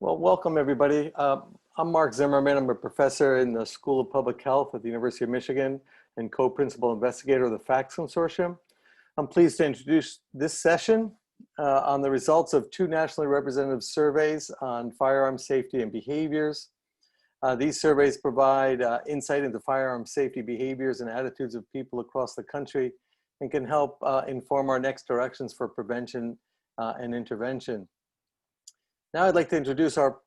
Well, welcome everybody. I'm Marc Zimmerman. I'm a professor in the School of Public Health at the University of Michigan and co-principal investigator of the FACTS Consortium. I'm pleased to introduce this session on the results of two nationally representative surveys on firearm safety and behaviors. These surveys provide insight into firearm safety behaviors and attitudes of people across the country and can help inform our next directions for prevention and intervention. Now I'd like to introduce our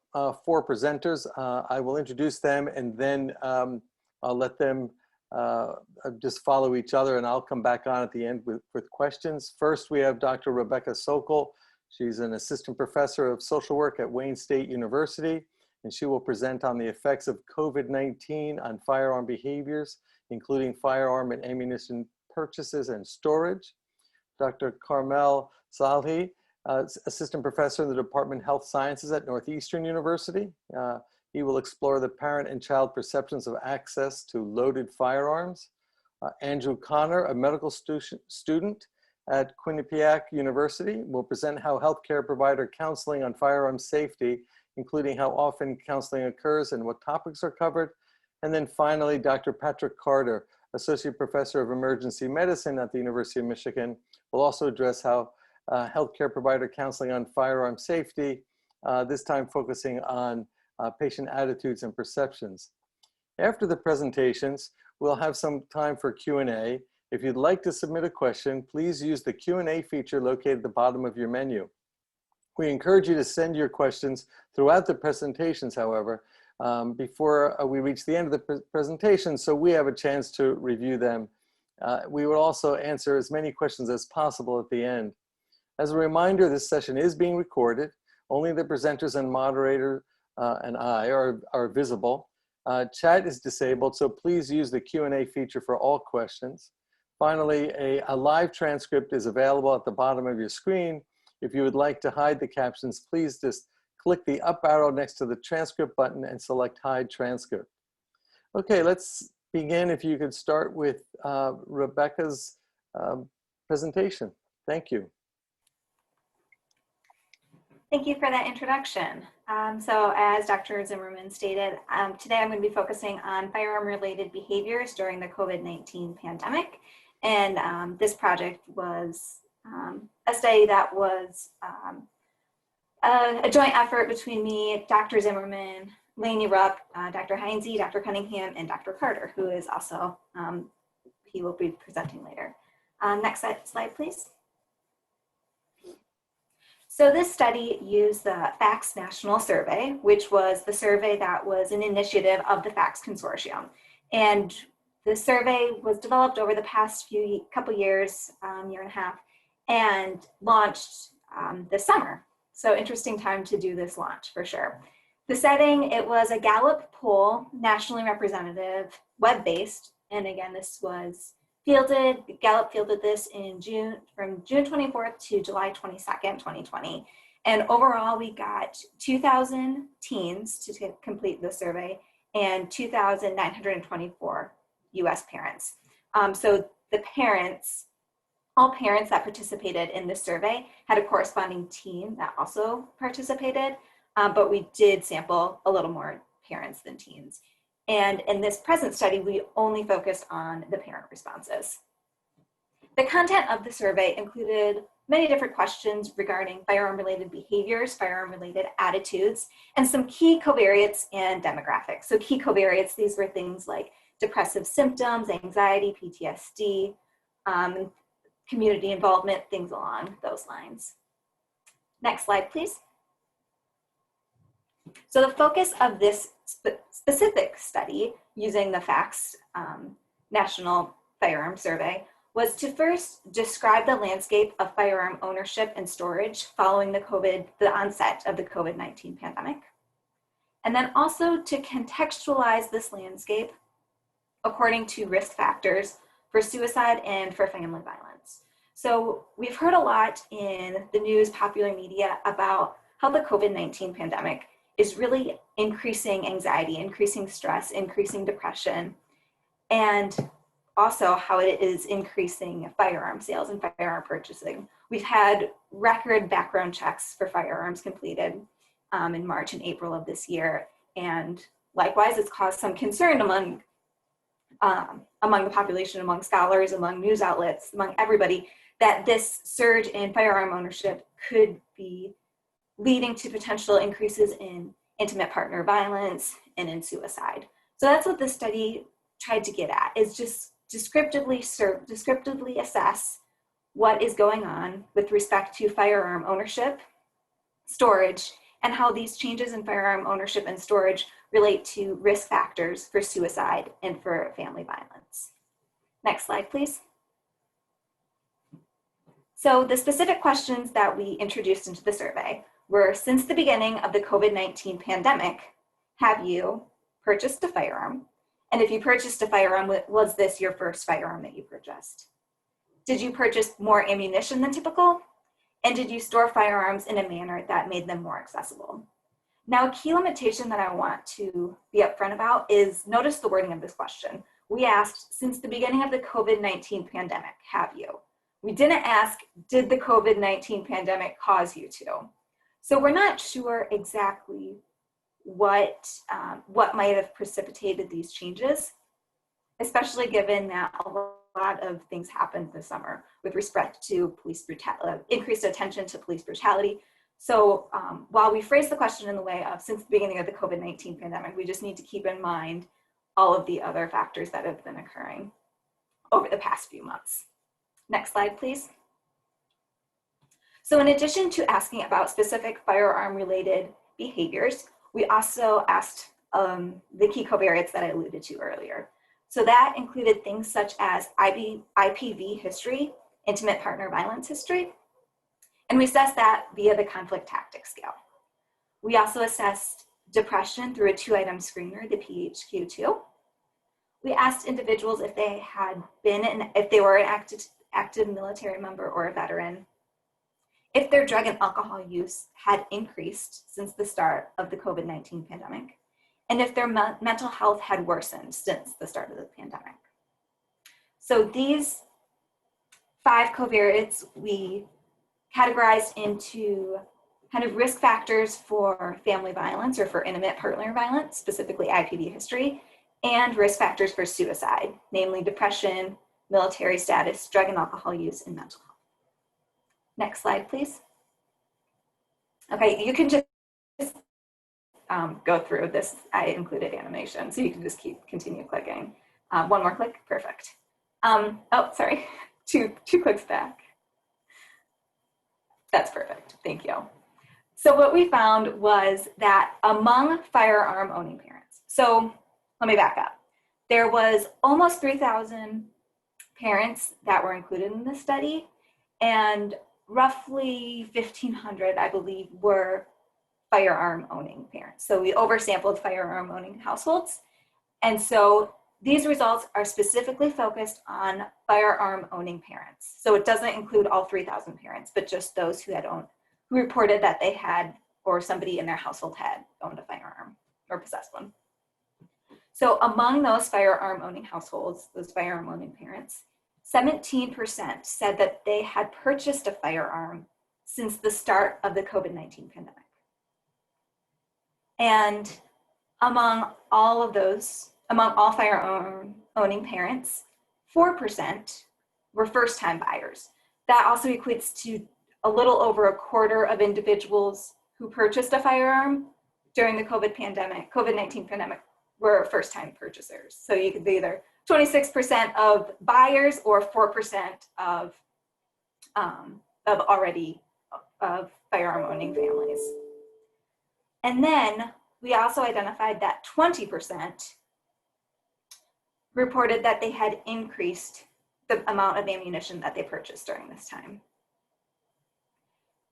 four presenters. I will introduce them and then I'll let them just follow each other, and I'll come back on at the end with questions. First, we have Dr. Rebeccah Sokol. She's an assistant professor of social work at Wayne State University, and she will present on the effects of COVID-19 on firearm behaviors, including firearm and ammunition purchases and storage. Dr. Carmel Salhi, assistant professor in the Department of Health Sciences at Northeastern University. He will explore the parent and child perceptions of access to loaded firearms. Andrew Connor, a medical student at Quinnipiac University, will present how healthcare provider counseling on firearm safety, including how often counseling occurs and what topics are covered. And then finally, Dr. Patrick Carter, associate professor of emergency medicine at the University of Michigan, will also address how healthcare provider counseling on firearm safety, this time focusing on patient attitudes and perceptions. After the presentations, we'll have some time for Q&A. If you'd like to submit a question, please use the Q&A feature located at the bottom of your menu. We encourage you to send your questions throughout the presentations, however, before we reach the end of the presentation, so we have a chance to review them. We will also answer as many questions as possible at the end. As a reminder, this session is being recorded. Only the presenters and moderator and I are visible. Chat is disabled, so please use the Q&A feature for all questions. Finally, a live transcript is available at the bottom of your screen. If you would like to hide the captions, please just click the up arrow next to the transcript button and select Hide Transcript. Okay, let's begin. If you could start with Rebeccah's presentation. Thank you. Thank you for that introduction. So as Dr. Zimmerman stated, today I'm going to be focusing on firearm-related behaviors during the COVID-19 pandemic. And this project was a study that was a joint effort between me, Dr. Zimmerman, Lainey Rupp, Dr. Heinze, Dr. Cunningham, and Dr. Carter, who is also, he will be presenting later. Next slide, please. So this study used the FACTS National Survey, which was the survey that was an initiative of the FACTS Consortium. And the survey was developed over the past couple years, year and a half, and launched this summer. So interesting time to do this launch for sure. The setting, it was a Gallup poll, nationally representative, web-based. And again, this was Gallup fielded this in from June 24th to July 22nd, 2020. And overall, we got 2,000 teens to complete the survey and 2,924 US parents. So the parents, all parents that participated in this survey had a corresponding teen that also participated, but we did sample a little more parents than teens. And in this present study, we only focused on the parent responses. The content of the survey included many different questions regarding firearm-related behaviors, firearm-related attitudes, and some key covariates and demographics. So key covariates, these were things like depressive symptoms, anxiety, PTSD, community involvement, things along those lines. Next slide, please. So the focus of this specific study using the FACTS National Firearm Survey was to first describe the landscape of firearm ownership and storage following the onset of the COVID-19 pandemic. And then also to contextualize this landscape according to risk factors for suicide and for family violence. So we've heard a lot in the news, popular media about how the COVID-19 pandemic is really increasing anxiety, increasing stress, increasing depression, and also how it is increasing firearm sales and firearm purchasing. We've had record background checks for firearms completed, in March and April of this year. And likewise, it's caused some concern among the population, among scholars, among news outlets, among everybody, that this surge in firearm ownership could be leading to potential increases in intimate partner violence and in suicide. So that's what this study tried to get at, is just descriptively assess what is going on with respect to firearm ownership, storage, and how these changes in firearm ownership and storage relate to risk factors for suicide and for family violence. Next slide, please. So the specific questions that we introduced into the survey were, since the beginning of the COVID-19 pandemic, have you purchased a firearm? And if you purchased a firearm, was this your first firearm that you purchased? Did you purchase more ammunition than typical? And did you store firearms in a manner that made them more accessible? Now, a key limitation that I want to be upfront about is, notice the wording of this question. We asked, since the beginning of the COVID-19 pandemic, have you? We didn't ask, did the COVID-19 pandemic cause you to? So we're not sure exactly what might have precipitated these changes, especially given that a lot of things happened this summer with respect to police brutality, increased attention to police brutality. So while we phrase the question in the way of, since the beginning of the COVID-19 pandemic, we just need to keep in mind all of the other factors that have been occurring over the past few months. Next slide, please. So in addition to asking about specific firearm-related behaviors, we also asked the key covariates that I alluded to earlier. So that included things such as IPV history, intimate partner violence history, and we assessed that via the conflict tactics scale. We also assessed depression through a 2-item screener, the PHQ-2. We asked individuals if they had been, if they were an active military member or a veteran, if their drug and alcohol use had increased since the start of the COVID-19 pandemic, and if their mental health had worsened since the start of the pandemic. So these 5 covariates we categorized into kind of risk factors for family violence or for intimate partner violence, specifically IPV history, and risk factors for suicide, namely depression, military status, drug and alcohol use, and mental health. Next slide, please. Okay, you can just go through this. I included animation, so you can just continue clicking. One more click, perfect. Oh, sorry, two clicks back. That's perfect, thank you. So what we found was that among firearm owning parents, so let me back up. There was almost 3,000 parents that were included in this study, and roughly 1,500, I believe, were firearm owning parents. So we oversampled firearm owning households. And so these results are specifically focused on firearm owning parents. So it doesn't include all 3,000 parents, but just those who reported that they had, or somebody in their household had owned a firearm or possessed one. So among those firearm owning households, those firearm owning parents, 17% said that they had purchased a firearm since the start of the COVID-19 pandemic. And among all of those, among all firearm owning parents, 4% were first-time buyers. That also equates to a little over a quarter of individuals who purchased a firearm during the COVID-19 pandemic were first-time purchasers. So you could be either 26% of buyers or 4% of firearm owning families. And then we also identified that 20% reported that they had increased the amount of ammunition that they purchased during this time.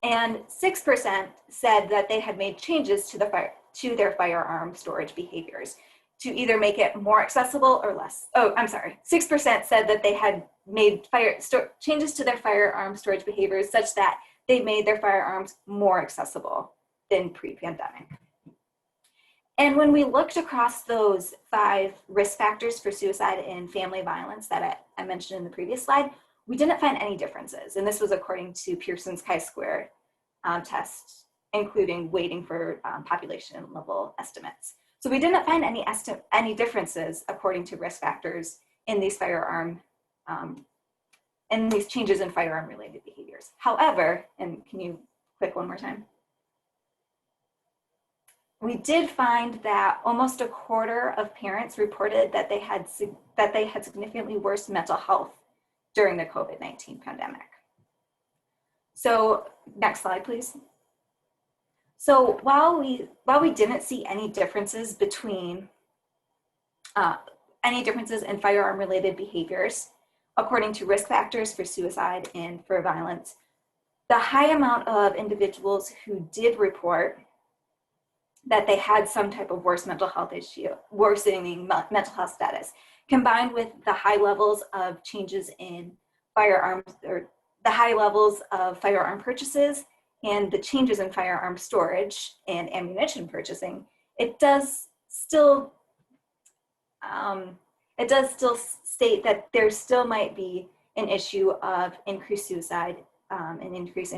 And 6% said that they had made changes to their firearm storage behaviors to either make it more accessible or less. 6% said that they had made changes to their firearm storage behaviors such that they made their firearms more accessible than pre-pandemic. And when we looked across those 5 risk factors for suicide and family violence that I mentioned in the previous slide, we didn't find any differences. And this was according to Pearson's chi-square test including waiting for population level estimates. So we didn't find any differences according to risk factors in these in these changes in firearm related behaviors. However, and can you click one more time? We did find that almost a quarter of parents reported that they had significantly worse mental health during the COVID-19 pandemic. So next slide, please. So while we didn't see any differences between in firearm related behaviors, according to risk factors for suicide and for violence, the high amount of individuals who did report that they had some type of worsening mental health status, combined with the high levels of changes in firearms, or the high levels of firearm purchases and the changes in firearm storage and ammunition purchasing, it does still state that there still might be an issue of increased suicide and increased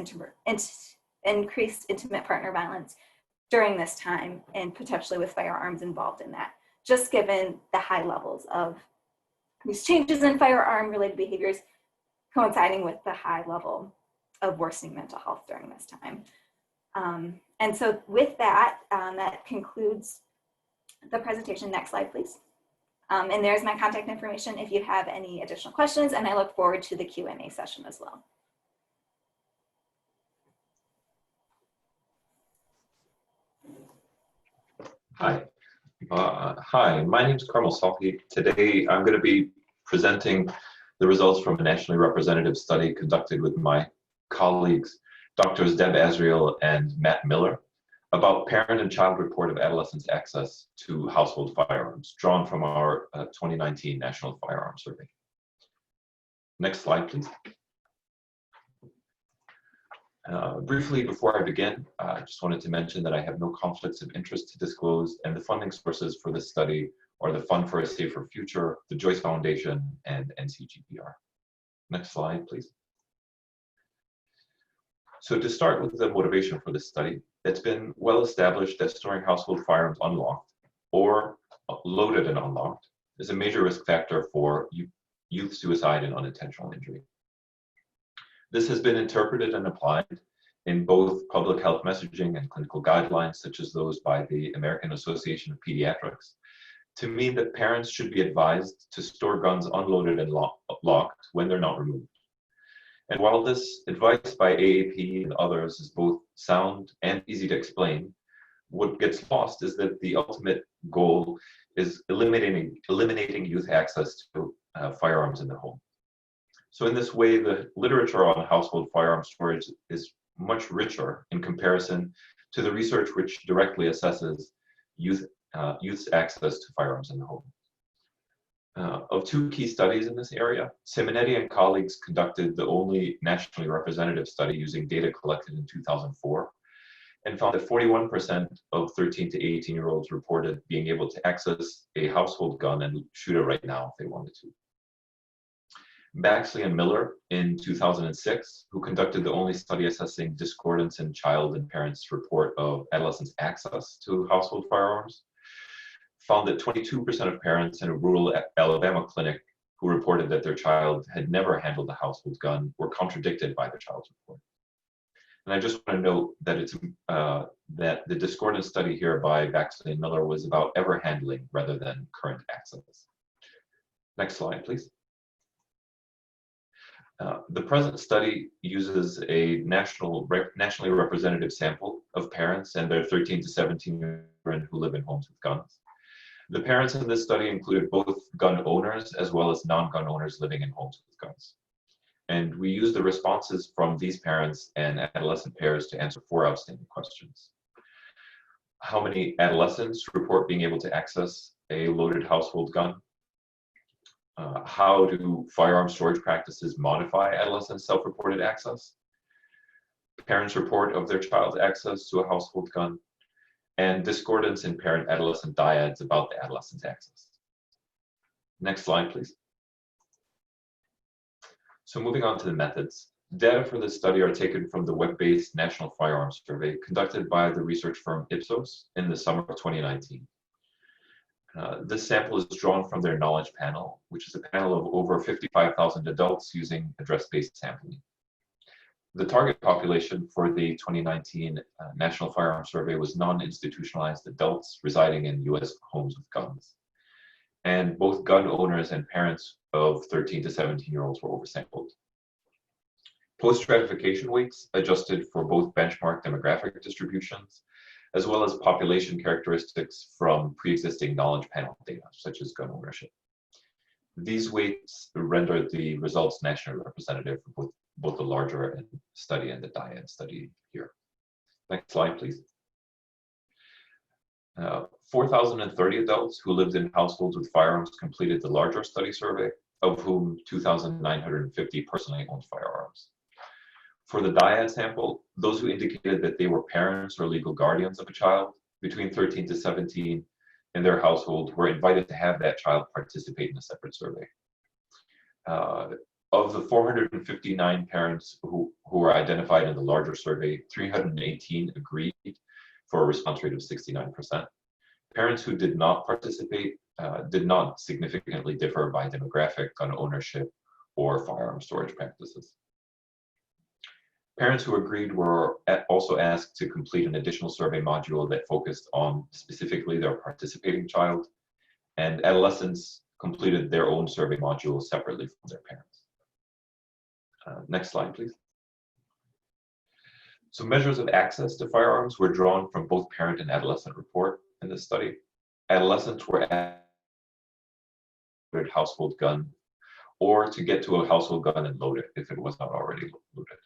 intimate partner violence during this time, and potentially with firearms involved in that, just given the high levels of these changes in firearm related behaviors coinciding with the high level of worsening mental health during this time. And so with that, that concludes the presentation. Next slide, please. And there's my contact information if you have any additional questions, and I look forward to the Q&A session as well. Hi. Hi, my name is Carmel Salhi. Today I'm going to be presenting the results from a nationally representative study conducted with my colleagues, Drs. Deb Asriel and Matt Miller, about parent and child report of adolescents' access to household firearms, drawn from our 2019 National Firearm Survey. Next slide, please. Briefly, before I begin, I just wanted to mention that I have no conflicts of interest to disclose, and the funding sources for this study are the Fund for a Safer Future, the Joyce Foundation, and NCGPR. Next slide, please. So to start with the motivation for this study, it's been well established that storing household firearms unlocked or loaded and unlocked is a major risk factor for youth suicide and unintentional injury. This has been interpreted and applied in both public health messaging and clinical guidelines, such as those by the American Association of Pediatrics, to mean that parents should be advised to store guns unloaded and locked when they're not removed. And while this advice by AAP and others is both sound and easy to explain, what gets lost is that the ultimate goal is eliminating youth access to firearms in the home. So in this way, the literature on household firearm storage is much richer in comparison to the research which directly assesses youth's access to firearms in the home. Of two key studies in this area, Simonetti and colleagues conducted the only nationally representative study using data collected in 2004, and found that 41% of 13 to 18-year-olds reported being able to access a household gun and shoot it right now if they wanted to. Baxley and Miller in 2006, who conducted the only study assessing discordance in child and parents' report of adolescents' access to household firearms, found that 22% of parents in a rural Alabama clinic who reported that their child had never handled a household gun were contradicted by their child's report. And I just want to note that it's that the discordance study here by Baxley and Miller was about ever handling rather than current access. Next slide, please. The present study uses a nationally representative sample of parents and their 13 to 17 children who live in homes with guns. The parents in this study included both gun owners as well as non-gun owners living in homes with guns. And we used the responses from these parents and adolescent pairs to answer 4 outstanding questions. How many adolescents report being able to access a loaded household gun? How do firearm storage practices modify adolescent self-reported access? Parents' report of their child's access to a household gun, and discordance in parent-adolescent dyads about the adolescent's access. Next slide, please. So moving on to the methods. Data for this study are taken from the web-based National Firearm Survey conducted by the research firm Ipsos in the summer of 2019. This sample is drawn from their knowledge panel, which is a panel of over 55,000 adults using address-based sampling. The target population for the 2019 National Firearm Survey was non-institutionalized adults residing in U.S. homes with guns. And both gun owners and parents of 13 to 17-year-olds were oversampled. Post-stratification weights adjusted for both benchmark demographic distributions, as well as population characteristics from pre-existing knowledge panel data, such as gun ownership. These weights render the results nationally representative for both the larger study and the dyad study here. Next slide, please. 4,030 adults who lived in households with firearms completed the larger study survey, of whom 2,950 personally owned firearms. For the dyad sample, those who indicated that they were parents or legal guardians of a child between 13 to 17 in their household were invited to have that child participate in a separate survey. Of the 459 parents who were identified in the larger survey, 318 agreed for a response rate of 69%. Parents who did not participate did not significantly differ by demographic, gun ownership, or firearm storage practices. Parents who agreed were also asked to complete an additional survey module that focused on specifically their participating child, and adolescents completed their own survey module separately from their parents. Next slide, please. So measures of access to firearms were drawn from both parent and adolescent report in this study. Adolescents were asked to household gun or to get to a household gun and load it if it was not already loaded.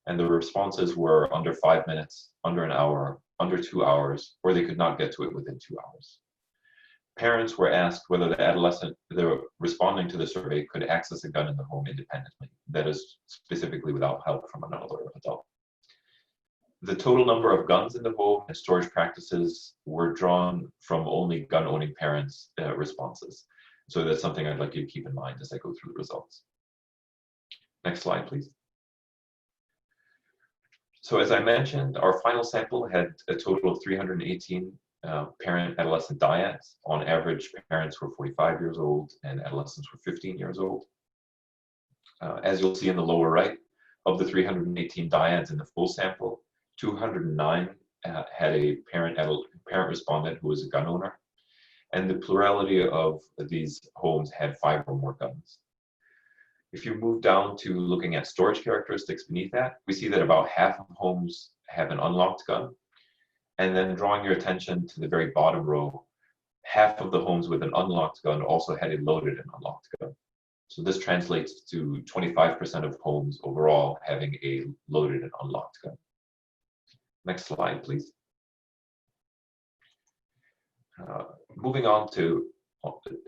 And the responses were under 5 minutes, under an hour, under 2 hours, or they could not get to it within 2 hours. Parents were asked whether the adolescent responding to the survey could access a gun in the home independently, that is, specifically without help from another adult. The total number of guns in the home and storage practices were drawn from only gun-owning parents' responses. So that's something I'd like you to keep in mind as I go through the results. Next slide, please. So as I mentioned, our final sample had a total of 318 parent-adolescent dyads. On average, parents were 45 years old and adolescents were 15 years old. As you'll see in the lower right, of the 318 dyads in the full sample, 209 had a parent respondent who was a gun owner, and the plurality of these homes had 5 or more guns. If you move down to looking at storage characteristics beneath that, we see that about half of homes have an unlocked gun. And then drawing your attention to the very bottom row, half of the homes with an unlocked gun also had a loaded and unlocked gun. So this translates to 25% of homes overall having a loaded and unlocked gun. Next slide, please. Moving on to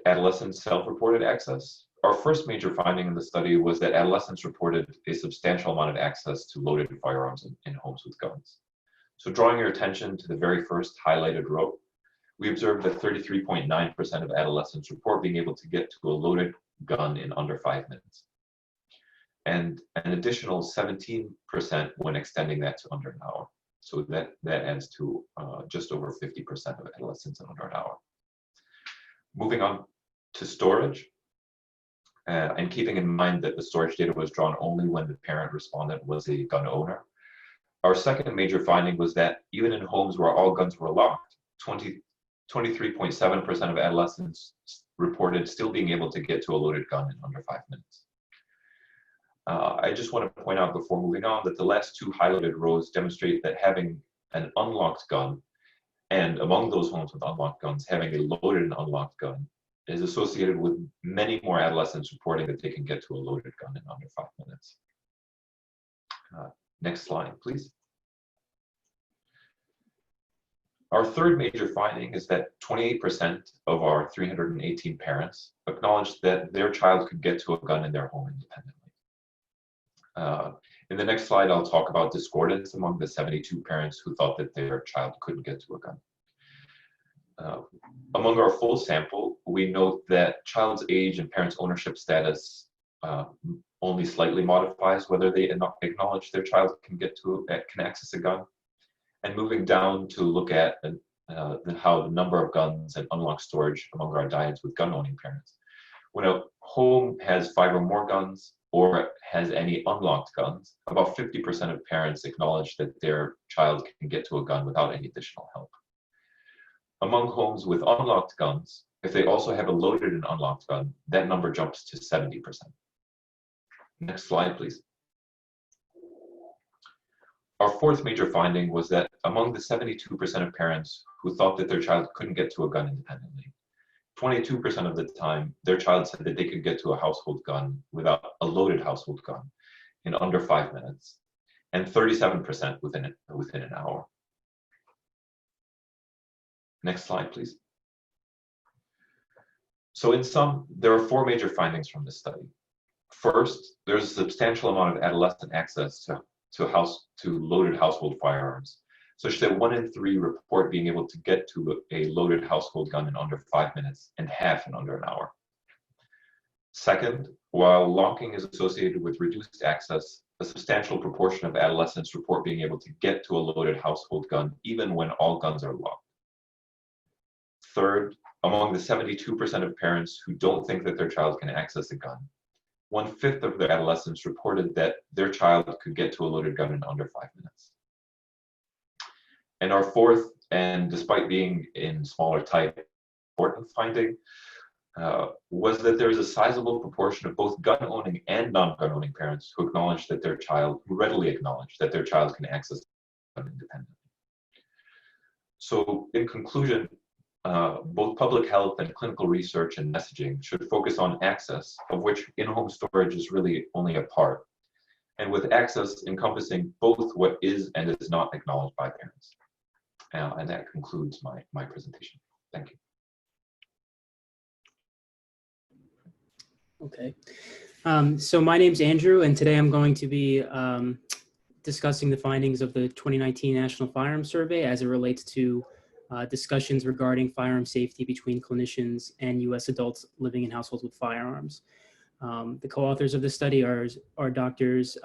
adolescent self-reported access. Our first major finding in the study was that adolescents reported a substantial amount of access to loaded firearms in homes with guns. So drawing your attention to the very first highlighted row, we observed that 33.9% of adolescents report being able to get to a loaded gun in under 5 minutes. And an additional 17% when extending that to under an hour. So that adds to just over 50% of adolescents in under an hour. Moving on to storage, and keeping in mind that the storage data was drawn only when the parent respondent was a gun owner. Our second major finding was that even in homes where all guns were locked, 23.7% of adolescents reported still being able to get to a loaded gun in under 5 minutes. I just want to point out before moving on that the last 2 highlighted rows demonstrate that having an unlocked gun, and among those homes with unlocked guns, having a loaded and unlocked gun is associated with many more adolescents reporting that they can get to a loaded gun in under 5 minutes. Next slide, please. Our third major finding is that 28% of our 318 parents acknowledged that their child could get to a gun in their home independently. In the next slide, I'll talk about discordance among the 72 parents who thought that their child couldn't get to a gun. Among our full sample, we note that child's age and parents' ownership status only slightly modifies whether they acknowledge their child can access a gun. And moving down to look at how the number of guns and unlocked storage among our dyads with gun-owning parents. When a home has 5 or more guns or has any unlocked guns, about 50% of parents acknowledge that their child can get to a gun without any additional help. Among homes with unlocked guns, if they also have a loaded and unlocked gun, that number jumps to 70%. Next slide, please. Our fourth major finding was that among the 72% of parents who thought that their child couldn't get to a gun independently, 22% of the time, their child said that they could get to a household gun without a loaded household gun in under 5 minutes, and 37% within an hour. Next slide, please. So in sum, there are 4 major findings from this study. First, there's a substantial amount of adolescent access to loaded household firearms, such that 1 in 3 report being able to get to a loaded household gun in under 5 minutes and half in under an hour. Second, while locking is associated with reduced access, a substantial proportion of adolescents report being able to get to a loaded household gun even when all guns are locked. Third, among the 72% of parents who don't think that their child can access a gun, 1/5 of the adolescents reported that their child could get to a loaded gun in under 5 minutes. And our fourth, and despite being in smaller type, important finding was that there is a sizable proportion of both gun-owning and non-gun-owning parents who readily acknowledge that their child can access a gun independently. So in conclusion, both public health and clinical research and messaging should focus on access, of which in-home storage is really only a part, and with access encompassing both what is and is not acknowledged by parents. And that concludes my presentation. Thank you. Okay. So my name's Andrew, and today I'm going to be discussing the findings of the 2019 National Firearm Survey as it relates to discussions regarding firearm safety between clinicians and U.S. adults living in households with firearms. The co-authors of the study are Drs.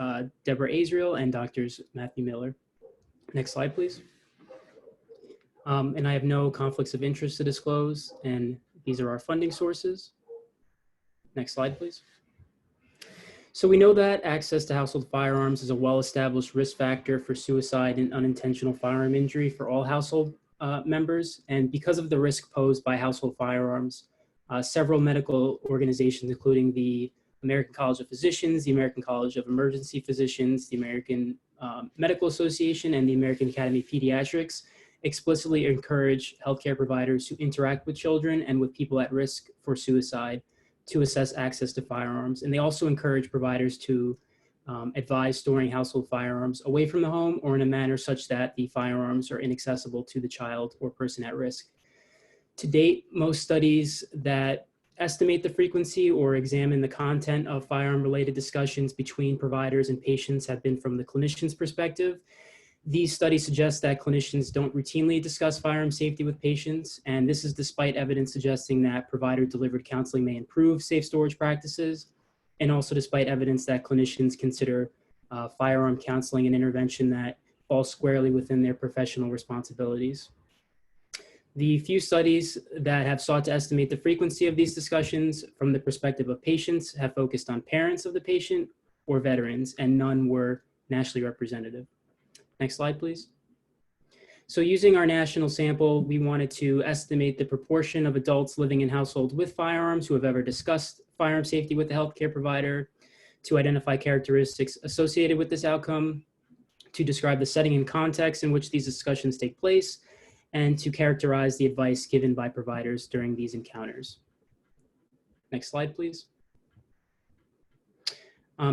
Deborah Azriel and Drs. Matthew Miller. Next slide, please. And I have no conflicts of interest to disclose, and these are our funding sources. Next slide, please. So we know that access to household firearms is a well-established risk factor for suicide and unintentional firearm injury for all household members. And because of the risk posed by household firearms, several medical organizations, including the American College of Physicians, the American College of Emergency Physicians, the American Medical Association, and the American Academy of Pediatrics, explicitly encourage healthcare providers who interact with children and with people at risk for suicide to assess access to firearms. And they also encourage providers to advise storing household firearms away from the home or in a manner such that the firearms are inaccessible to the child or person at risk. To date, most studies that estimate the frequency or examine the content of firearm-related discussions between providers and patients have been from the clinician's perspective. These studies suggest that clinicians don't routinely discuss firearm safety with patients, and this is despite evidence suggesting that provider-delivered counseling may improve safe storage practices, and also despite evidence that clinicians consider firearm counseling an intervention that falls squarely within their professional responsibilities. The few studies that have sought to estimate the frequency of these discussions from the perspective of patients have focused on parents of the patient or veterans, and none were nationally representative. Next slide, please. So using our national sample, we wanted to estimate the proportion of adults living in households with firearms who have ever discussed firearm safety with the healthcare provider, to identify characteristics associated with this outcome, to describe the setting and context in which these discussions take place, and to characterize the advice given by providers during these encounters. Next slide, please.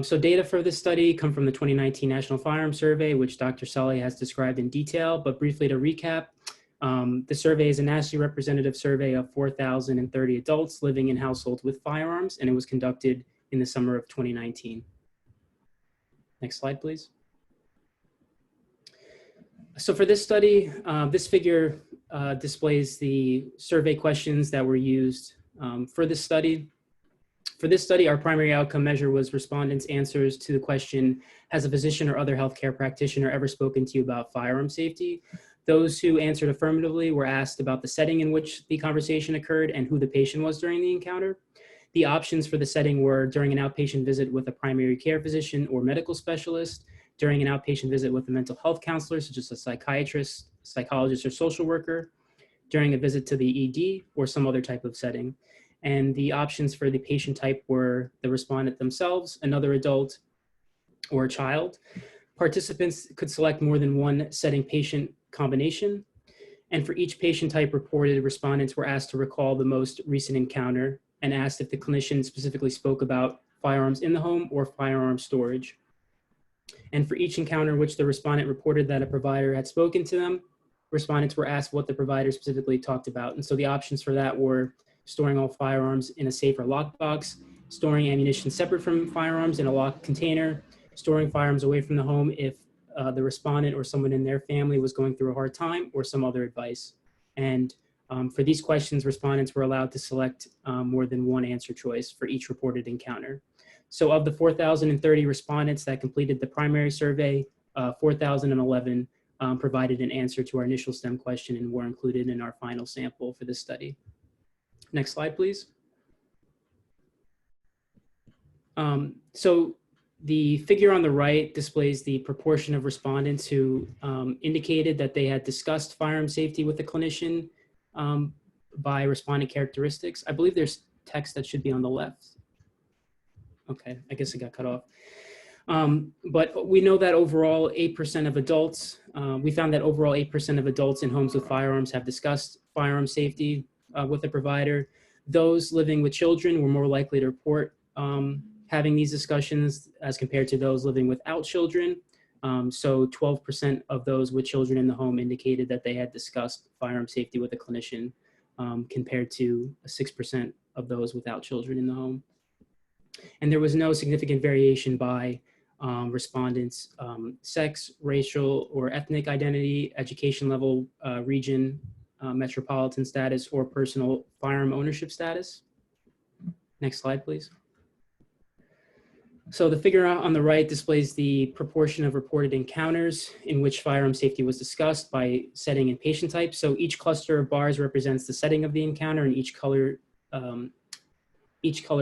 So data for this study come from the 2019 National Firearm Survey, which Dr. Salhi has described in detail, but briefly to recap, the survey is a nationally representative survey of 4,030 adults living in households with firearms, and it was conducted in the summer of 2019. Next slide, please. So for this study, this figure displays the survey questions that were used for this study. For this study, our primary outcome measure was respondents' answers to the question, has a physician or other healthcare practitioner ever spoken to you about firearm safety? Those who answered affirmatively were asked about the setting in which the conversation occurred and who the patient was during the encounter. The options for the setting were during an outpatient visit with a primary care physician or medical specialist, during an outpatient visit with a mental health counselor, such as a psychiatrist, psychologist, or social worker, during a visit to the ED, or some other type of setting. And the options for the patient type were the respondent themselves, another adult, or a child. Participants could select more than one setting patient combination. And for each patient type reported, respondents were asked to recall the most recent encounter and asked if the clinician specifically spoke about firearms in the home or firearm storage. And for each encounter in which the respondent reported that a provider had spoken to them, respondents were asked what the provider specifically talked about. And so the options for that were storing all firearms in a safe or locked box, storing ammunition separate from firearms in a locked container, storing firearms away from the home if the respondent or someone in their family was going through a hard time, or some other advice. And for these questions, respondents were allowed to select more than one answer choice for each reported encounter. So of the 4,030 respondents that completed the primary survey, 4,011 provided an answer to our initial STEM question and were included in our final sample for this study. Next slide, please. So the figure on the right displays the proportion of respondents who indicated that they had discussed firearm safety with the clinician by respondent characteristics. I believe there's text that should be on the left. Okay, I guess it got cut off. But we know that overall 8% of adults, we found that overall 8% of adults in homes with firearms have discussed firearm safety with a provider. Those living with children were more likely to report having these discussions as compared to those living without children. So 12% of those with children in the home indicated that they had discussed firearm safety with a clinician, compared to 6% of those without children in the home. And there was no significant variation by respondents' sex, racial or ethnic identity, education level, region, metropolitan status, or personal firearm ownership status. Next slide, please. So the figure on the right displays the proportion of reported encounters in which firearm safety was discussed by setting and patient type. So each cluster of bars represents the setting of the encounter, and each color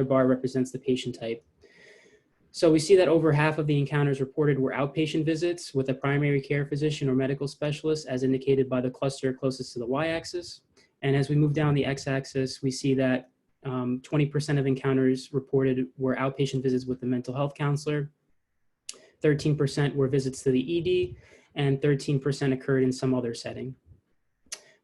bar represents the patient type. So we see that over half of the encounters reported were outpatient visits with a primary care physician or medical specialist, as indicated by the cluster closest to the y-axis. And as we move down the x-axis, we see that 20% of encounters reported were outpatient visits with the mental health counselor, 13% were visits to the ED, and 13% occurred in some other setting.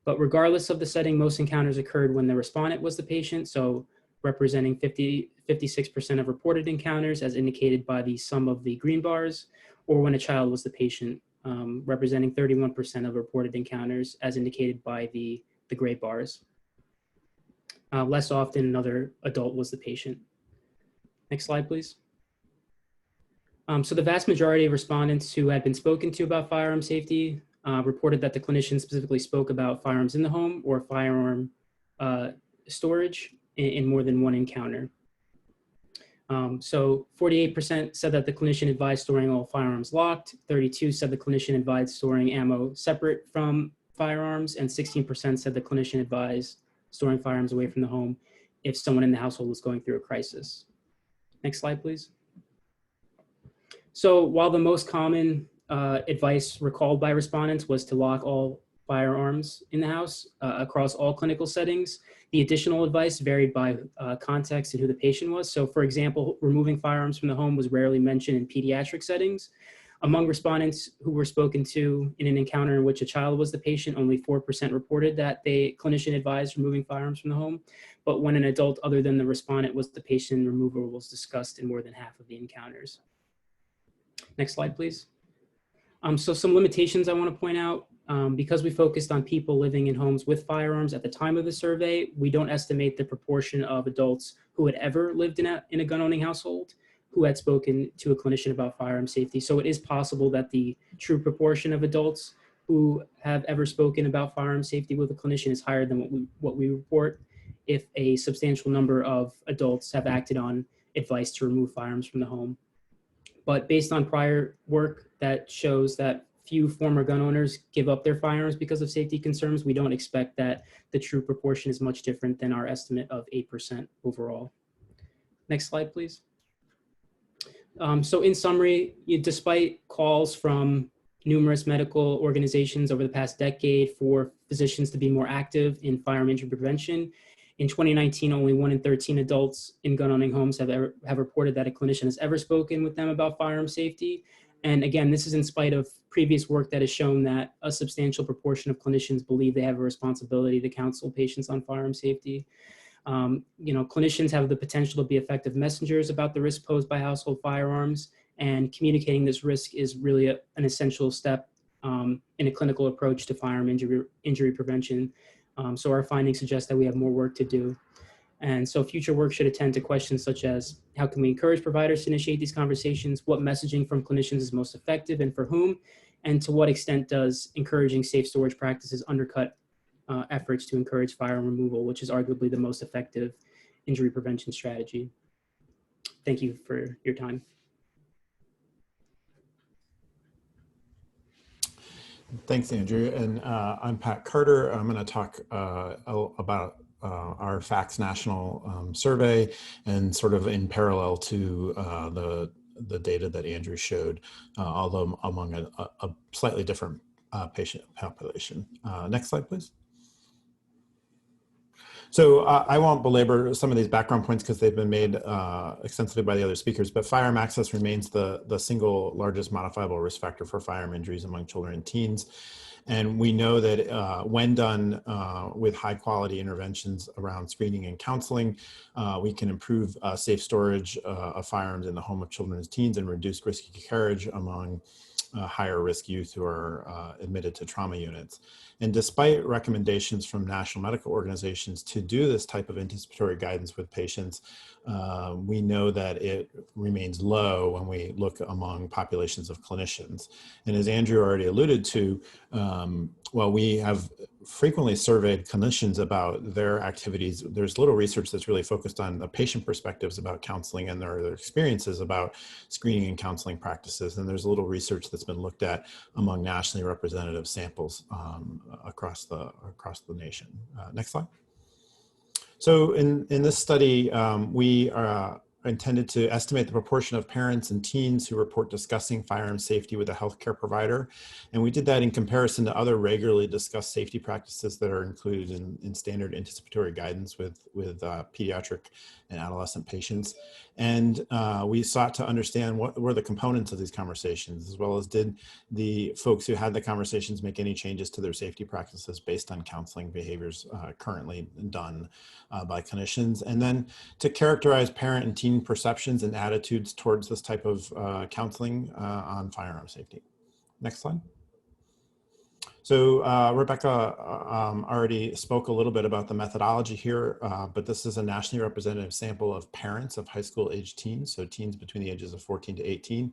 But regardless of the setting, most encounters occurred when the respondent was the patient, so representing 56% of reported encounters as indicated by the sum of the green bars, or when a child was the patient, representing 31% of reported encounters as indicated by the gray bars. Less often, another adult was the patient. Next slide, please. So the vast majority of respondents who had been spoken to about firearm safety reported that the clinician specifically spoke about firearms in the home or firearm storage in more than one encounter. So 48% said that the clinician advised storing all firearms locked, 32% said the clinician advised storing ammo separate from firearms, and 16% said the clinician advised storing firearms away from the home if someone in the household was going through a crisis. Next slide, please. So while the most common advice recalled by respondents was to lock all firearms in the house across all clinical settings, the additional advice varied by context and who the patient was. So for example, removing firearms from the home was rarely mentioned in pediatric settings. Among respondents who were spoken to in an encounter in which a child was the patient, only 4% reported that the clinician advised removing firearms from the home. But when an adult other than the respondent was the patient, removal was discussed in more than half of the encounters. Next slide, please. So some limitations I want to point out. Because we focused on people living in homes with firearms at the time of the survey, we don't estimate the proportion of adults who had ever lived in a gun-owning household who had spoken to a clinician about firearm safety. So it is possible that the true proportion of adults who have ever spoken about firearm safety with a clinician is higher than what we report. if a substantial number of adults have acted on advice to remove firearms from the home. But based on prior work that shows that few former gun owners give up their firearms because of safety concerns, we don't expect that the true proportion is much different than our estimate of 8% overall. Next slide, please. So in summary, despite calls from numerous medical organizations over the past decade for physicians to be more active in firearm injury prevention, in 2019, only 1 in 13 adults in gun owning homes have reported that a clinician has ever spoken with them about firearm safety. And again, this is in spite of previous work that has shown that a substantial proportion of clinicians believe they have a responsibility to counsel patients on firearm safety. Clinicians have the potential to be effective messengers about the risk posed by household firearms, and communicating this risk is really an essential step in a clinical approach to firearm injury prevention. So our findings suggest that we have more work to do. And so future work should attend to questions such as, how can we encourage providers to initiate these conversations? What messaging from clinicians is most effective and for whom? And to what extent does encouraging safe storage practices undercut efforts to encourage firearm removal, which is arguably the most effective injury prevention strategy? Thank you for your time. Thanks, Andrew. And I'm Pat Carter. I'm going to talk about our Facts National survey, and sort of in parallel to the data that Andrew showed, although among a slightly different patient population. Next slide, please. So I won't belabor some of these background points because they've been made extensively by the other speakers, but firearm access remains the single largest modifiable risk factor for firearm injuries among children and teens. And we know that when done with high quality interventions around screening and counseling, we can improve safe storage of firearms in the home of children and teens and reduce risky carriage among higher risk youth who are admitted to trauma units. And despite recommendations from national medical organizations to do this type of anticipatory guidance with patients, we know that it remains low when we look among populations of clinicians. And as Andrew already alluded to, while we have frequently surveyed clinicians about their activities, there's little research that's really focused on the patient perspectives about counseling and their experiences about screening and counseling practices. And there's a little research that's been looked at among nationally representative samples across the nation. Next slide. So in this study, we are intended to estimate the proportion of parents and teens who report discussing firearm safety with a healthcare provider. And we did that in comparison to other regularly discussed safety practices that are included in standard anticipatory guidance with pediatric and adolescent patients. And we sought to understand what were the components of these conversations, as well as did the folks who had the conversations make any changes to their safety practices based on counseling behaviors currently done by clinicians. And then to characterize parent and teen perceptions and attitudes towards this type of counseling on firearm safety. Next slide. So Rebeccah already spoke a little bit about the methodology here, but this is a nationally representative sample of parents of high school age teens, so teens between the ages of 14 to 18.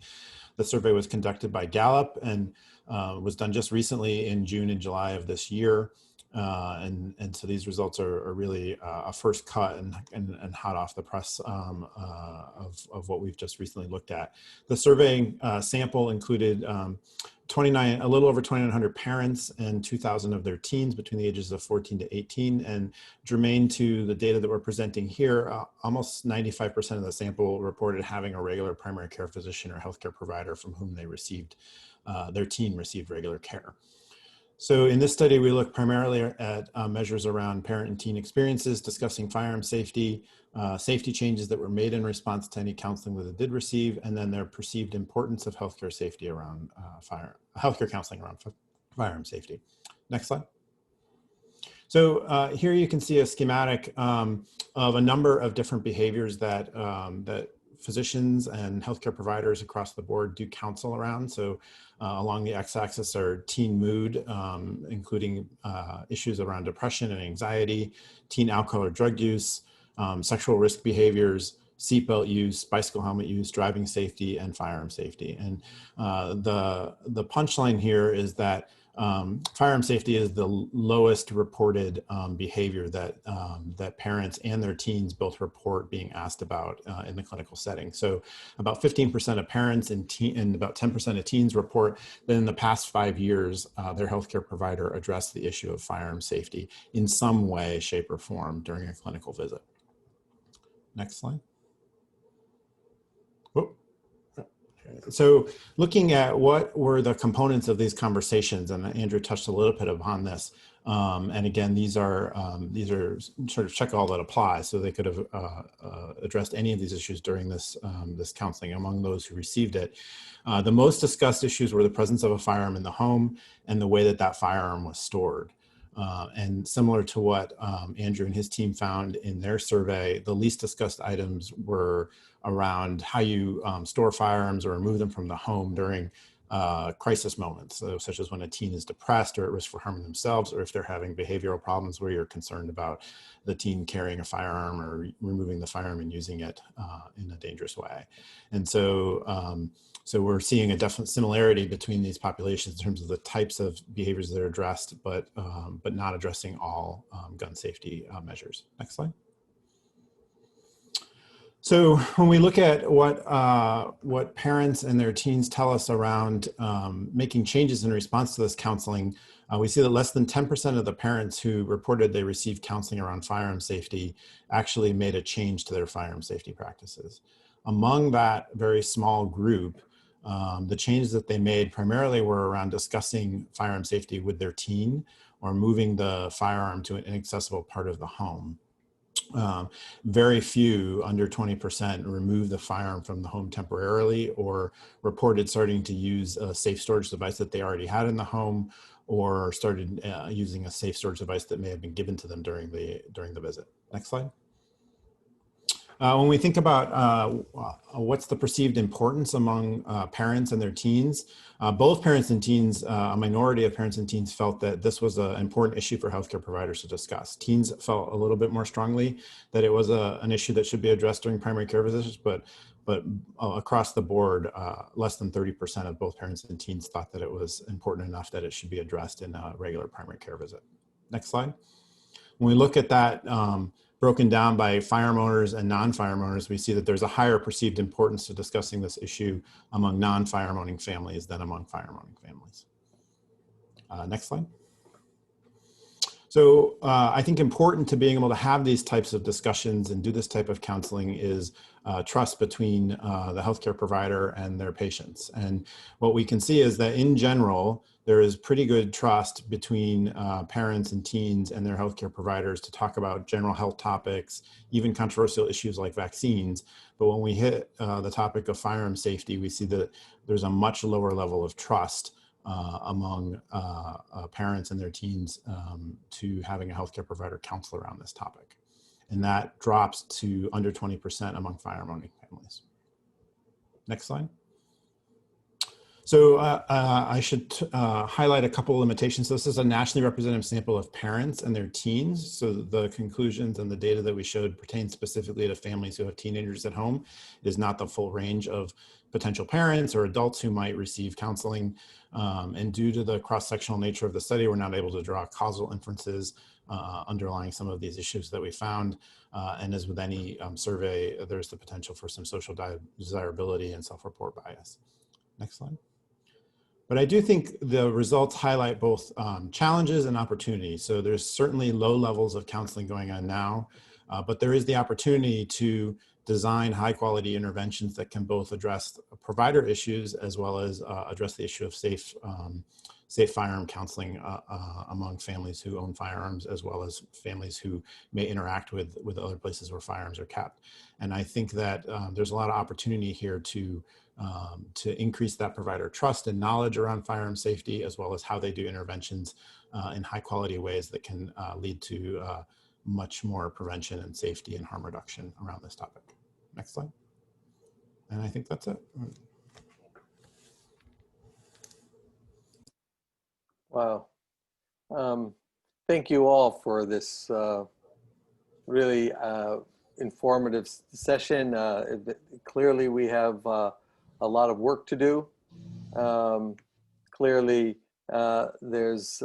The survey was conducted by Gallup and was done just recently in June and July of this year. And so these results are really a first cut and hot off the press of what we've just recently looked at. The survey sample included a little over 2,900 parents and 2,000 of their teens between the ages of 14 to 18. And germane to the data that we're presenting here, almost 95% of the sample reported having a regular primary care physician or healthcare provider from whom they received, their teen received regular care. So in this study, we look primarily at measures around parent and teen experiences, discussing firearm safety, safety changes that were made in response to any counseling that they did receive, and then their perceived importance of healthcare safety around healthcare counseling around firearm safety. Next slide. So here you can see a schematic of a number of different behaviors that physicians and healthcare providers across the board do counsel around. So along the x-axis are teen mood, including issues around depression and anxiety, teen alcohol or drug use, sexual risk behaviors, seatbelt use, bicycle helmet use, driving safety, and firearm safety. And the punchline here is that Firearm safety is the lowest reported behavior that that parents and their teens both report being asked about in the clinical setting. So about 15% of parents and about 10% of teens report that in the past 5 years, their healthcare provider addressed the issue of firearm safety in some way, shape, or form during a clinical visit. Next slide. Whoop. So looking at what were the components of these conversations, and Andrew touched a little bit upon this. And again, these are sort of check all that apply. So they could have addressed any of these issues during this, this counseling among those who received it. The most discussed issues were the presence of a firearm in the home and the way that that firearm was stored. And similar to what Andrew and his team found in their survey, the least discussed items were around how you store firearms or remove them from the home during crisis moments, so such as when a teen is depressed or at risk for harming themselves, or if they're having behavioral problems where you're concerned about the teen carrying a firearm or removing the firearm and using it in a dangerous way. And so, so we're seeing a definite similarity between these populations in terms of the types of behaviors that are addressed, but not addressing all gun safety measures. Next slide. So when we look at what parents and their teens tell us around making changes in response to this counseling, we see that less than 10% of the parents who reported they received counseling around firearm safety actually made a change to their firearm safety practices. Among that very small group, the changes that they made primarily were around discussing firearm safety with their teen or moving the firearm to an inaccessible part of the home. Very few, under 20%, removed the firearm from the home temporarily or reported starting to use a safe storage device that they already had in the home, or started using a safe storage device that may have been given to them during the visit. Next slide. When we think about what's the perceived importance among parents and their teens, both parents and teens, a minority of parents and teens felt that this was an important issue for healthcare providers to discuss. Teens felt a little bit more strongly that it was an issue that should be addressed during primary care visits, but across the board, less than 30% of both parents and teens thought that it was important enough that it should be addressed in a regular primary care visit. Next slide. When we look at that, broken down by firearm owners and non-firearm owners, we see that there's a higher perceived importance to discussing this issue among non-firearm owning families than among firearm owning families. Next slide. So I think important to being able to have these types of discussions and do this type of counseling is trust between the healthcare provider and their patients. And what we can see is that in general, there is pretty good trust between parents and teens and their healthcare providers to talk about general health topics, even controversial issues like vaccines. But when we hit the topic of firearm safety, we see that there's a much lower level of trust among parents and their teens to having a healthcare provider counsel around this topic. And that drops to under 20% among firearm owning families. Next slide. So I should highlight a couple of limitations. So this is a nationally representative sample of parents and their teens. So the conclusions and the data that we showed pertain specifically to families who have teenagers at home. It is not the full range of potential parents or adults who might receive counseling. And due to the cross-sectional nature of the study, we're not able to draw causal inferences underlying some of these issues that we found. And as with any survey, there's the potential for some social desirability and self-report bias. Next slide. But I do think the results highlight both challenges and opportunities. So there's certainly low levels of counseling going on now, but there is the opportunity to design high quality interventions that can both address provider issues as well as address the issue of safe firearm counseling among families who own firearms, as well as families who may interact with other places where firearms are kept. And I think that there's a lot of opportunity here to increase that provider trust and knowledge around firearm safety, as well as how they do interventions in high quality ways that can lead to much more prevention and safety and harm reduction around this topic. Next slide. And I think that's it. Wow. Thank you all for this really informative session. Clearly, we have a lot of work to do. Clearly, there's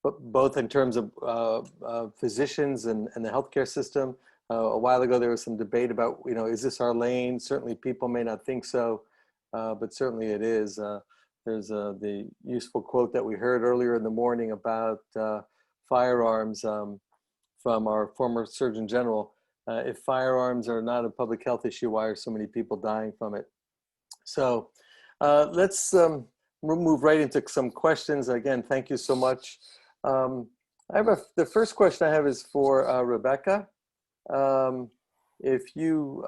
both in terms of physicians and the healthcare system. A while ago, there was some debate about, is this our lane? Certainly people may not think so, but certainly it is. There's the useful quote that we heard earlier in the morning about firearms from our former Surgeon General. If firearms are not a public health issue, why are so many people dying from it? So let's we'll move right into some questions. Again, thank you so much. The first question I have is for Rebeccah. If you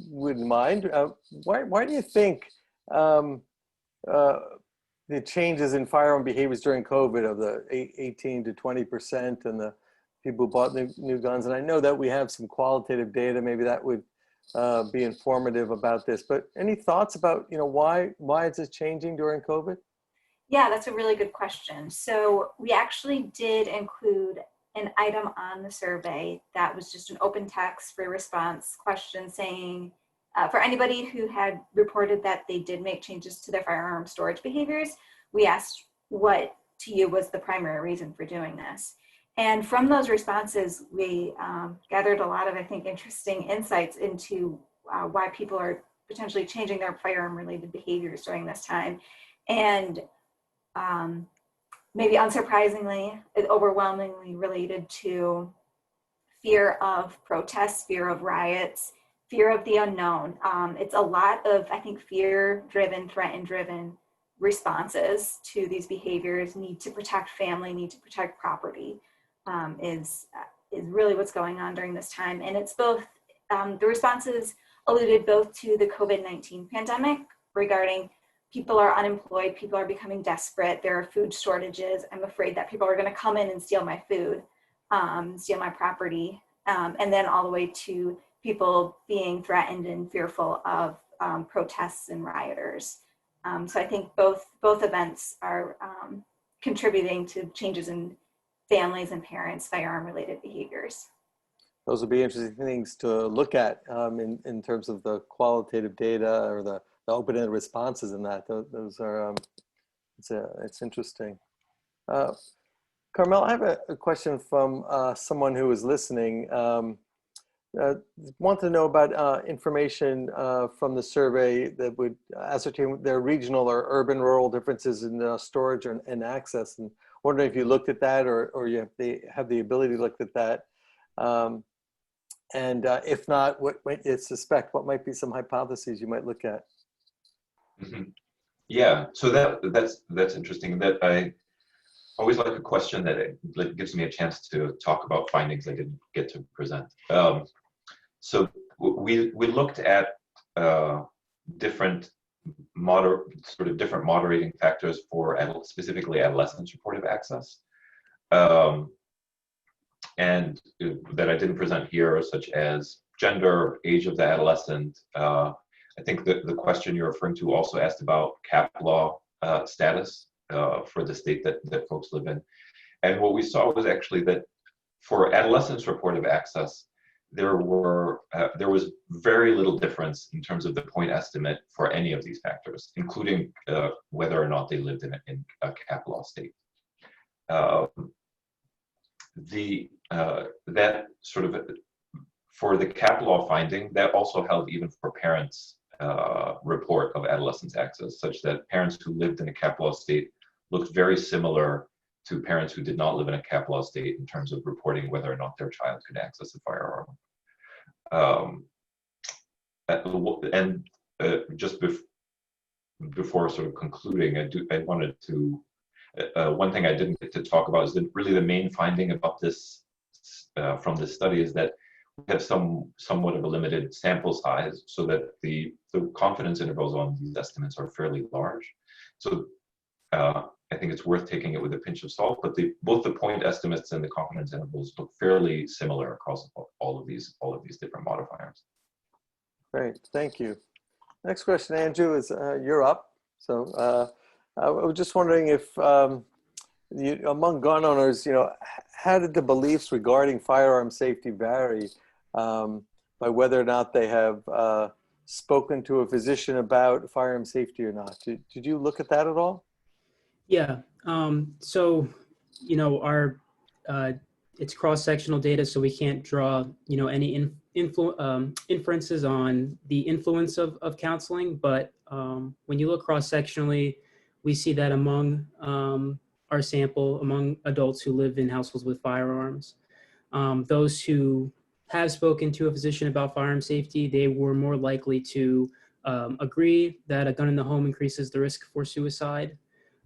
wouldn't mind, why do you think the changes in firearm behaviors during COVID of the 18 to 20% and the people who bought new guns? And I know that we have some qualitative data, maybe that would be informative about this, but any thoughts about, why is this changing during COVID? Yeah, that's a really good question. So we actually did include an item on the survey that was just an open text free response question saying, for anybody who had reported that they did make changes to their firearm storage behaviors, we asked what to you was the primary reason for doing this. And from those responses, we gathered a lot of, I think, interesting insights into why people are potentially changing their firearm related behaviors during this time. And maybe unsurprisingly, it overwhelmingly related to fear of protests, fear of riots, fear of the unknown. It's a lot of, I think, fear-driven, threat-driven responses to these behaviors. Need to protect family, need to protect property is really what's going on during this time. And it's both, the responses alluded both to the COVID-19 pandemic regarding people are unemployed, people are becoming desperate, there are food shortages, I'm afraid that people are gonna come in and steal my food, steal my property, and then all the way to people being threatened and fearful of protests and rioters. So I think both events are contributing to changes in families and parents' firearm-related behaviors. Those will be interesting things to look at in terms of the qualitative data or the open-ended responses in that. Those are, it's interesting. Carmel, I have a question from someone who was listening. Want to know about information from the survey that would ascertain their regional or urban rural differences in storage and access. And wondering if you looked at that or you have the ability to look at that. And if not, what might you suspect, what might be some hypotheses you might look at? Mm-hmm. Yeah, so that's interesting. That I always like a question that gives me a chance to talk about findings I didn't get to present. So we looked at different moderating factors for specifically adolescents' reportive access, and that I didn't present here, such as gender, age of the adolescent. I think the question you're referring to also asked about cap law status for the state that folks live in. And what we saw was actually that for adolescents' reportive access, there was very little difference in terms of the point estimate for any of these factors, including whether or not they lived in a cap law state. That sort of, for the cap law finding, that also held even for parents' report of adolescents' access, such that parents who lived in a cap law state looked very similar to parents who did not live in a cap law state in terms of reporting whether or not their child could access a firearm. And just before sort of concluding, I wanted to, one thing I didn't get to talk about is that really the main finding about this from this study is that we have somewhat of a limited sample size, so that the confidence intervals on these estimates are fairly large. So I think it's worth taking it with a pinch of salt, but both the point estimates and the confidence intervals look fairly similar across all of these different modifiers. Great, thank you. Next question, Andrew, is you're up. So I was just wondering if among gun owners, how did the beliefs regarding firearm safety vary by whether or not they have spoken to a physician about firearm safety or not. Did you look at that at all? Yeah. So, our it's cross-sectional data, so we can't draw, any inferences on the influence of counseling. But when you look cross-sectionally, we see that among our sample, among adults who live in households with firearms, those who have spoken to a physician about firearm safety, they were more likely to agree that a gun in the home increases the risk for suicide.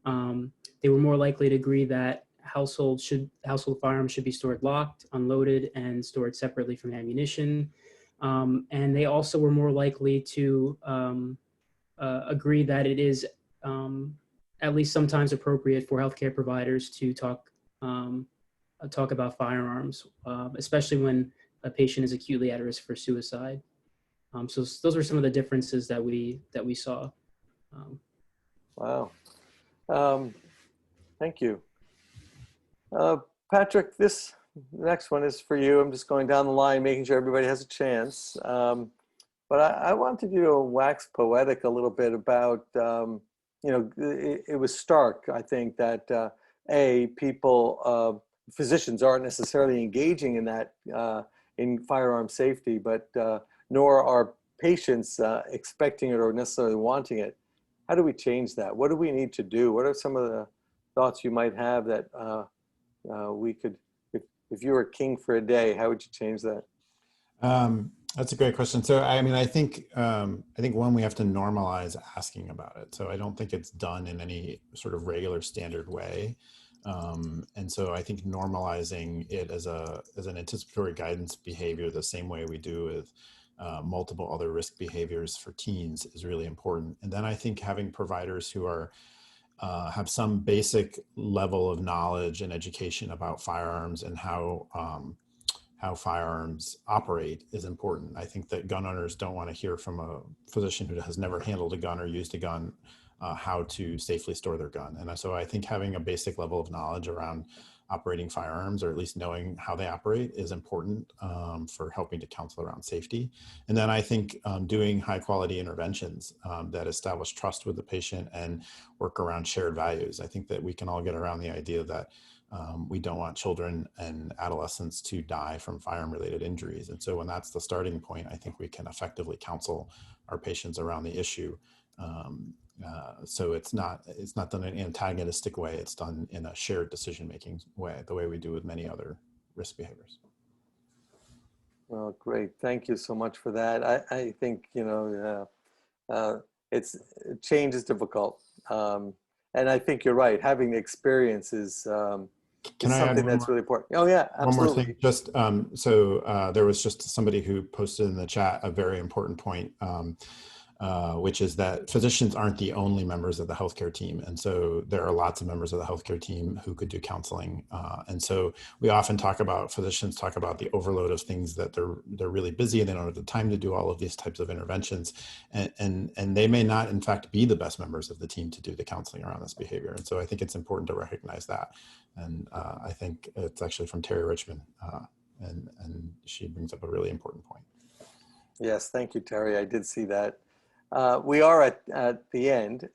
They were more likely to agree that household firearms should be stored locked, unloaded, and stored separately from ammunition. And they also were more likely to agree that it is at least sometimes appropriate for healthcare providers to talk about firearms, especially when a patient is acutely at risk for suicide. So those were some of the differences that we saw. Wow. Thank you. Patrick, this next one is for you. I'm just going down the line, making sure everybody has a chance. But I wanted you to wax poetic a little bit about, it was stark, I think, that physicians aren't necessarily engaging in that, in firearm safety, but nor are patients expecting it or necessarily wanting it. How do we change that? What do we need to do? What are some of the thoughts you might have that we could, if you were king for a day, how would you change that? That's a great question. So, I think one, we have to normalize asking about it. So I don't think it's done in any sort of regular standard way. And so I think normalizing it as an anticipatory guidance behavior, the same way we do with multiple other risk behaviors for teens, is really important. And then I think having providers who are have some basic level of knowledge and education about firearms and how firearms operate is important. I think that gun owners don't want to hear from a physician who has never handled a gun or used a gun how to safely store their gun. And so I think having a basic level of knowledge around operating firearms, or at least knowing how they operate, is important for helping to counsel around safety. And then I think doing high quality interventions that establish trust with the patient and work around shared values. I think that we can all get around the idea that we don't want children and adolescents to die from firearm related injuries. And so when that's the starting point, I think we can effectively counsel our patients around the issue. So it's not done in an antagonistic way. It's done in a shared decision-making way, the way we do with many other risk behaviors. Well, great. Thank you so much for that. I think, change is difficult. And I think you're right. Having the experience is something that's really important. Oh yeah, absolutely. One more thing, just so there was just somebody who posted in the chat a very important point, which is that physicians aren't the only members of the healthcare team. And so there are lots of members of the healthcare team who could do counseling. And so we often physicians talk about the overload of things, that they're really busy and they don't have the time to do all of these types of interventions. And they may not, in fact, be the best members of the team to do the counseling around this behavior. And so I think it's important to recognize that. And I think it's actually from Terry Richmond, and she brings up a really important point. Yes, thank you, Terry. I did see that. We are at the end.